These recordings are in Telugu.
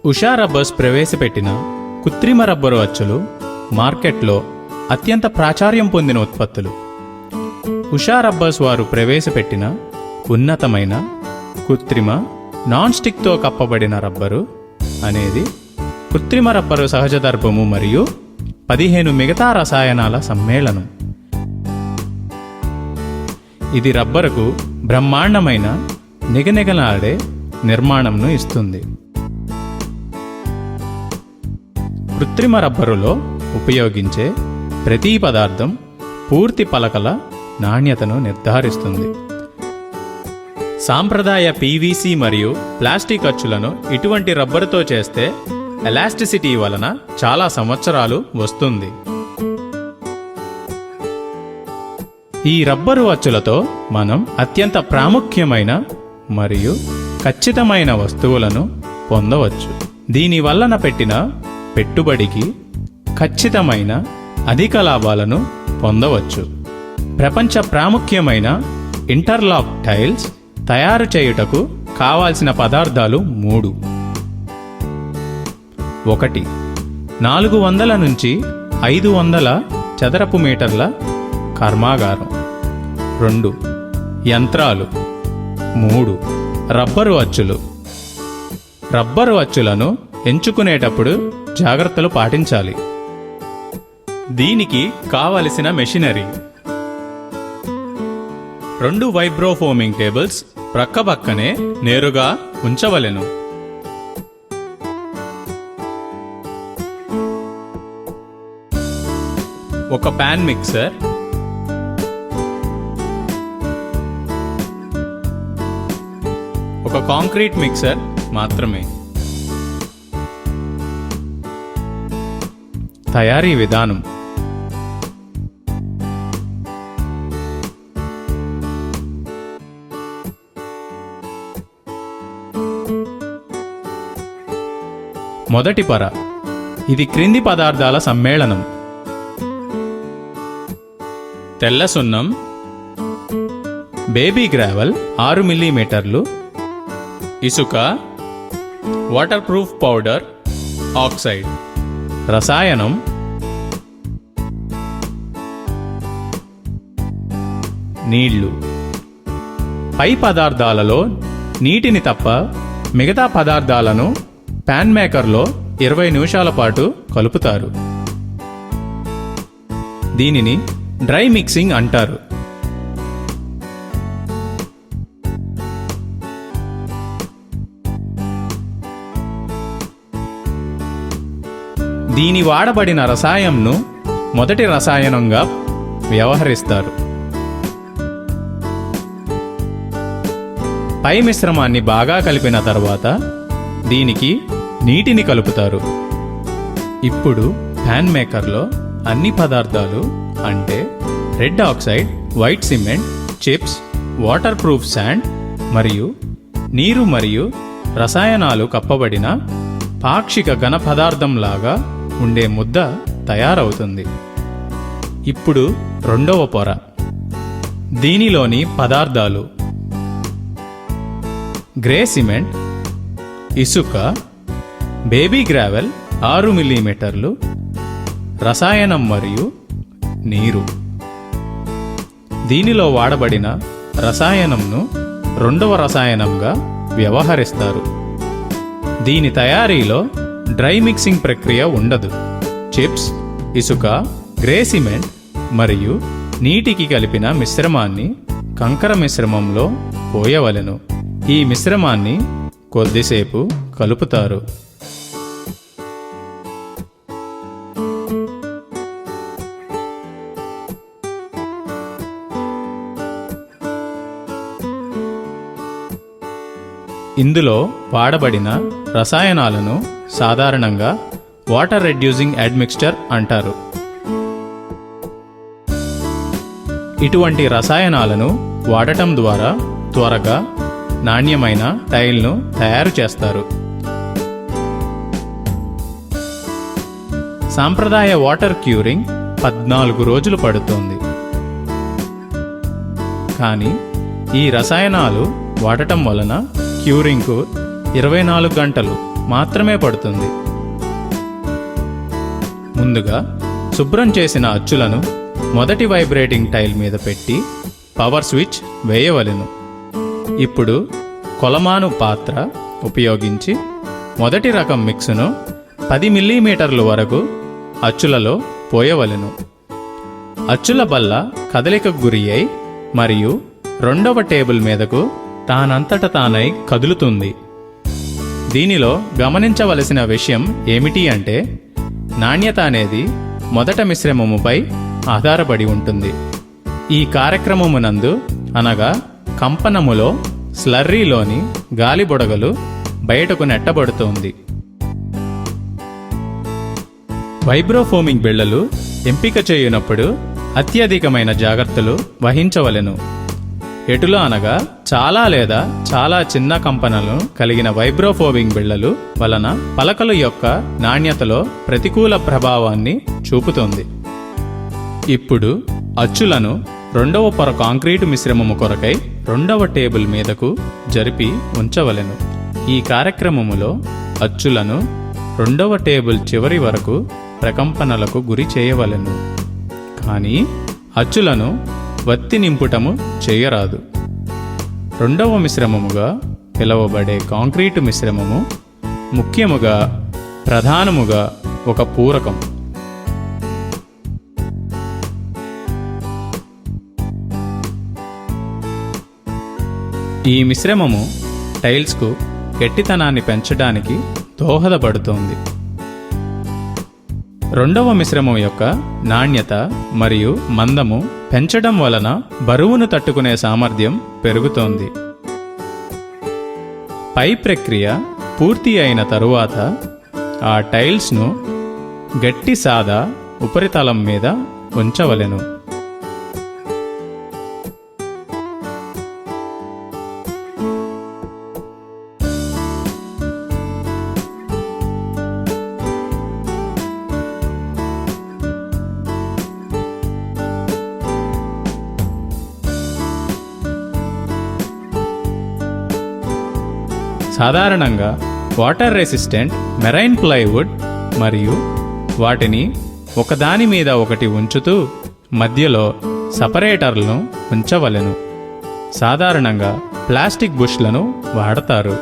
ఉషా రబ్బర్స్ ప్రవేశపెట్టిన కృత్రిమ రబ్బరు అచ్చులు మార్కెట్లో అత్యంత ప్రాచుర్యం పొందిన ఉత్పత్తులు. ఉషా రబ్బర్స్ వారు ప్రవేశపెట్టిన ఉన్నతమైన కృత్రిమ నాన్ స్టిక్తో కప్పబడిన రబ్బరు అనేది కృత్రిమ రబ్బరు సహజదర్భము మరియు 15 మిగతా రసాయనాల సమ్మేళనం. ఇది రబ్బరుకు బ్రహ్మాండమైన నిగనిగలాడే నిర్మాణంను ఇస్తుంది. కృత్రిమ రబ్బరులో ఉపయోగించే ప్రతి పదార్థం పూర్తి పలకల నాణ్యతను నిర్ధారిస్తుంది. సాంప్రదాయ పీవీసీ మరియు ప్లాస్టిక్ అచ్చులను ఇటువంటి రబ్బరుతో చేస్తే ఎలాస్టిసిటీ వలన చాలా సంవత్సరాలు వస్తుంది. ఈ రబ్బరు అచ్చులతో మనం అత్యంత ప్రాముఖ్యమైన మరియు ఖచ్చితమైన వస్తువులను పొందవచ్చు. దీని వలన పెట్టిన పెట్టుబడికి ఖచ్చితమైన అధిక లాభాలను పొందవచ్చు. ప్రపంచ ప్రాముఖ్యమైన ఇంటర్లాక్ టైల్స్ తయారు చేయుటకు కావాల్సిన పదార్థాలు 3. 1. 400 నుంచి 500 చదరపు మీటర్ల కర్మాగారం. 2. యంత్రాలు. 3. రబ్బరు అచ్చులు. రబ్బరు అచ్చులను ఎంచుకునేటప్పుడు జాగ్రత్తలు పాటించాలి. దీనికి కావలసిన మెషినరీ: 2 వైబ్రోఫోమింగ్ టేబుల్స్ ప్రక్కపక్కనే నేరుగా ఉంచవలెను. 1 పాన్ మిక్సర్, 1 కాంక్రీట్ మిక్సర్ మాత్రమే. తయారీ విధానం: మొదటి పొర. ఇది క్రింది పదార్థాల సమ్మేళనం: తెల్ల సున్నం, బేబీ గ్రావెల్ 6 మిల్లీమీటర్లు, ఇసుక, వాటర్ ప్రూఫ్ పౌడర్, ఆక్సైడ్. రసాయనం: నీళ్లు. పై పదార్థాలలో నీటిని తప్ప మిగతా పదార్థాలను పాన్ మేకర్లో 20 నిమిషాల పాటు కలుపుతారు. దీనిని డ్రై మిక్సింగ్ అంటారు. దీని వాడబడిన రసాయనంను మొదటి రసాయనంగా వ్యవహరిస్తారు. పై మిశ్రమాన్ని బాగా కలిపిన తర్వాత దీనికి నీటిని కలుపుతారు. ఇప్పుడు పాన్ మేకర్లో అన్ని పదార్థాలు అంటే red oxide, white cement, chips, water proof sand మరియు నీరు మరియు రసాయనాలు కప్పబడిన పాక్షిక ఘన పదార్థంలాగా ఉండే ముద్ద తయారవుతుంది. ఇప్పుడు రెండవ పొర. దీనిలోని పదార్థాలు: గ్రే సిమెంట్, ఇసుక, బేబీ గ్రావెల్ 6 మిల్లీమీటర్లు, రసాయనం మరియు నీరు. దీనిలో వాడబడిన రసాయనంను రెండవ రసాయనంగా వ్యవహరిస్తారు. దీని తయారీలో డ్రై మిక్సింగ్ ప్రక్రియ ఉండదు. చిప్స్, ఇసుక, గ్రే సిమెంట్ మరియు నీటికి కలిపిన మిశ్రమాన్ని కంకర మిశ్రమంలో పోయవలెను. ఈ మిశ్రమాన్ని కొద్దిసేపు కలుపుతారు. ఇందులో వాడబడిన రసాయనాలను సాధారణంగా వాటర్ రెడ్యూసింగ్ అడ్మిక్స్చర్ అంటారు. ఇటువంటి రసాయనాలను వాడటం ద్వారా త్వరగా నాణ్యమైన టైల్ను తయారు చేస్తారు. సాంప్రదాయ వాటర్ క్యూరింగ్ 14 రోజులు పడుతుంది. కానీ ఈ రసాయనాలు వాడటం వలన క్యూరింగ్కు 24 గంటలు మాత్రమే పడుతుంది. ముందుగా శుభ్రం చేసిన అచ్చులను మొదటి వైబ్రేటింగ్ టైల్ మీద పెట్టి పవర్ స్విచ్ వేయవలెను. ఇప్పుడు కొలమాను పాత్ర ఉపయోగించి మొదటి రకం మిక్స్ను 10 మిల్లీమీటర్ల వరకు అచ్చులలో పోయవలెను. అచ్చుల బల్ల కదలికకు గురి అయి మరియు రెండవ టేబుల్ మీదకు తానంతట తానై కదులుతుంది. దీనిలో గమనించవలసిన విషయం ఏమిటి అంటే నాణ్యత అనేది మొదట మిశ్రమముపై ఆధారపడి ఉంటుంది. ఈ కార్యక్రమమునందు అనగా కంపనములో స్లర్రీలోని గాలి బుడగలు బయటకు నెట్టబడుతోంది. వైబ్రోఫోమింగ్ బిళ్ళలు ఎంపిక చేయునప్పుడు అత్యధికమైన జాగ్రత్తలు వహించవలెను. ఎటులో అనగా చాలా లేదా చాలా చిన్న కంపనలను కలిగిన వైబ్రోఫోమింగ్ బిళ్ళలు వలన పలకల యొక్క నాణ్యతలో ప్రతికూల ప్రభావాన్ని చూపుతుంది. ఇప్పుడు అచ్చులను రెండవ పొర కాంక్రీటు మిశ్రమము కొరకై రెండవ టేబుల్ మీదకు జరిపి ఉంచవలెను. ఈ కార్యక్రమములో అచ్చులను రెండవ టేబుల్ చివరి వరకు ప్రకంపనలకు గురి చేయవలెను. కానీ అచ్చులను వత్తి నింపుటము చేయరాదు. రెండవ మిశ్రమముగా పిలువబడే కాంక్రీటు మిశ్రమము ముఖ్యముగా ప్రధానముగా ఒక పూరకం. ఈ మిశ్రమము టైల్స్కు గట్టితనాన్ని పెంచడానికి దోహదపడుతోంది. రెండవ మిశ్రమం యొక్క నాణ్యత మరియు మందము పెంచడం వలన బరువును తట్టుకునే సామర్థ్యం పెరుగుతోంది. పై ప్రక్రియ పూర్తి అయిన తరువాత ఆ టైల్స్ను గట్టి సాదా ఉపరితలం మీద ఉంచవలెను. సాధారణంగా వాటర్ రెసిస్టెంట్ మెరైన్ ప్లైవుడ్ మరియు వాటిని ఒకదాని మీద ఒకటి ఉంచుతూ మధ్యలో సపరేటర్లను ఉంచవలెను. సాధారణంగా ప్లాస్టిక్ బుష్లను వాడతారు.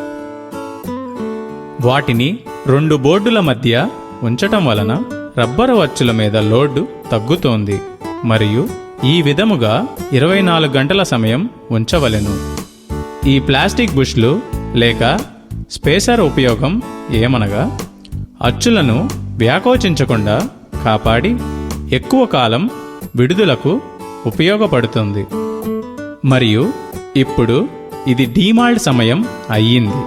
వాటిని 2 బోర్డుల మధ్య ఉంచటం వలన రబ్బరు అచ్చుల మీద లోడ్ తగ్గుతోంది మరియు ఈ విధముగా 24 గంటల సమయం ఉంచవలెను. ఈ ప్లాస్టిక్ బుష్లు లేక స్పేసర్ ఉపయోగం ఏమనగా అచ్చులను వ్యాకోచించకుండా కాపాడి ఎక్కువ కాలం విడుదలకు ఉపయోగపడుతుంది. మరియు ఇప్పుడు ఇది డీమాల్డ్ సమయం అయ్యింది.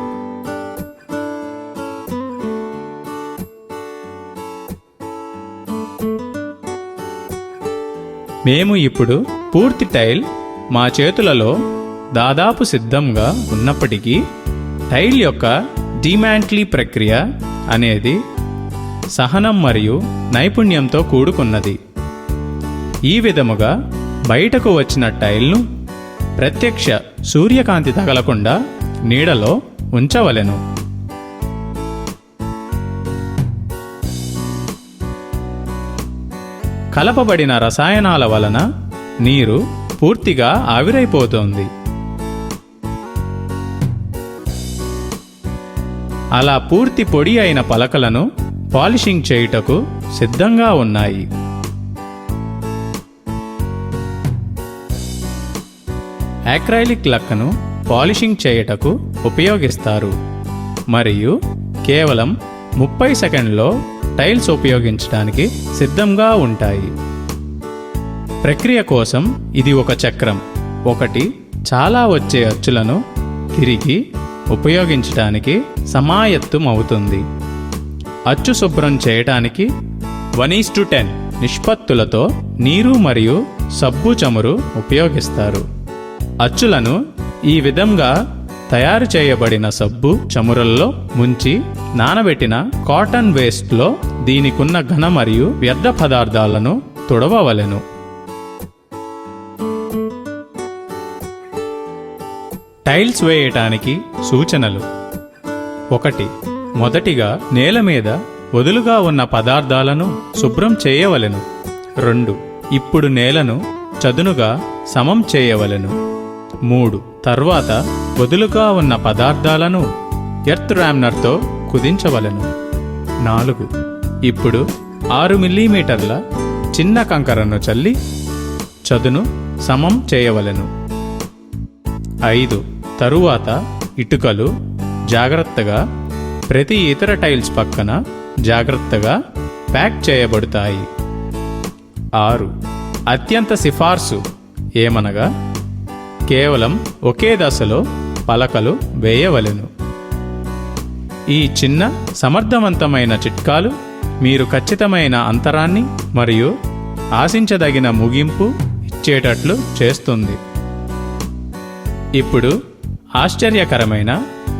మేము ఇప్పుడు పూర్తి టైల్ మా చేతులలో దాదాపు సిద్ధంగా ఉన్నప్పటికీ టైల్ యొక్క డిమాంట్లీ ప్రక్రియ అనేది సహనం మరియు నైపుణ్యంతో కూడుకున్నది. ఈ విధముగా బయటకు వచ్చిన టైల్ను ప్రత్యక్ష సూర్యకాంతి తగలకుండా నీడలో ఉంచవలెను. కలపబడిన రసాయనాల వలన నీరు పూర్తిగా ఆవిరైపోతోంది. అలా పూర్తి పొడి అయిన పలకలను పాలిషింగ్ చేయుటకు సిద్ధంగా ఉన్నాయి. యాక్రైలిక్ లక్కను పాలిషింగ్ చేయుటకు ఉపయోగిస్తారు మరియు కేవలం 30 సెకండ్లలో టైల్స్ ఉపయోగించడానికి సిద్ధంగా ఉంటాయి. ప్రక్రియ కోసం ఇది ఒక చక్రం. ఒకటి చాలా వచ్చే అచ్చులను తిరిగి ఉపయోగించటానికి సమాయత్తమవుతుంది. అచ్చు శుభ్రం చేయటానికి 1:10 నిష్పత్తులతో నీరు మరియు సబ్బు చమురు ఉపయోగిస్తారు. అచ్చులను ఈ విధంగా తయారు చేయబడిన సబ్బు చమురుల్లో ముంచి నానబెట్టిన కాటన్ వేస్ట్లో దీనికున్న ఘన మరియు వ్యర్థ పదార్థాలను తుడవవలెను. టైల్స్ వేయటానికి సూచనలు. 1. మొదటిగా నేల మీద వదులుగా ఉన్న పదార్థాలను శుభ్రం చేయవలెను. 2. ఇప్పుడు నేలను చదునుగా సమం చేయవలెను. 3. తర్వాత వదులుగా ఉన్న పదార్థాలను ఎర్త్ ర్యామ్నర్తో కుదించవలెను. 4. ఇప్పుడు 6 మిల్లీమీటర్ల చిన్న కంకరను చల్లి చదును సమం చేయవలెను. 5. తరువాత ఇటుకలు జాగ్రత్తగా ప్రతి ఇతర టైల్స్ పక్కన జాగ్రత్తగా ప్యాక్ చేయబడతాయి. 6. అత్యంత సిఫార్సు ఏమనగా కేవలం ఒకే దశలో పలకలు వేయవలెను. ఈ చిన్న సమర్థవంతమైన చిట్కాలు మీరు ఖచ్చితమైన అంతరాన్ని మరియు ఆశించదగిన ముగింపు ఇచ్చేటట్లు చేస్తుంది. ఇప్పుడు ఆశ్చర్యకరమైన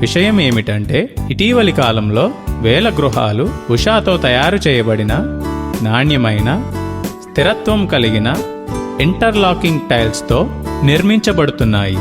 విషయం ఏమిటంటే ఇటీవలి కాలంలో వేల గృహాలు ఉషాతో తయారు చేయబడిన నాణ్యమైన స్థిరత్వం కలిగిన ఇంటర్లాకింగ్ టైల్స్తో నిర్మించబడుతున్నాయి.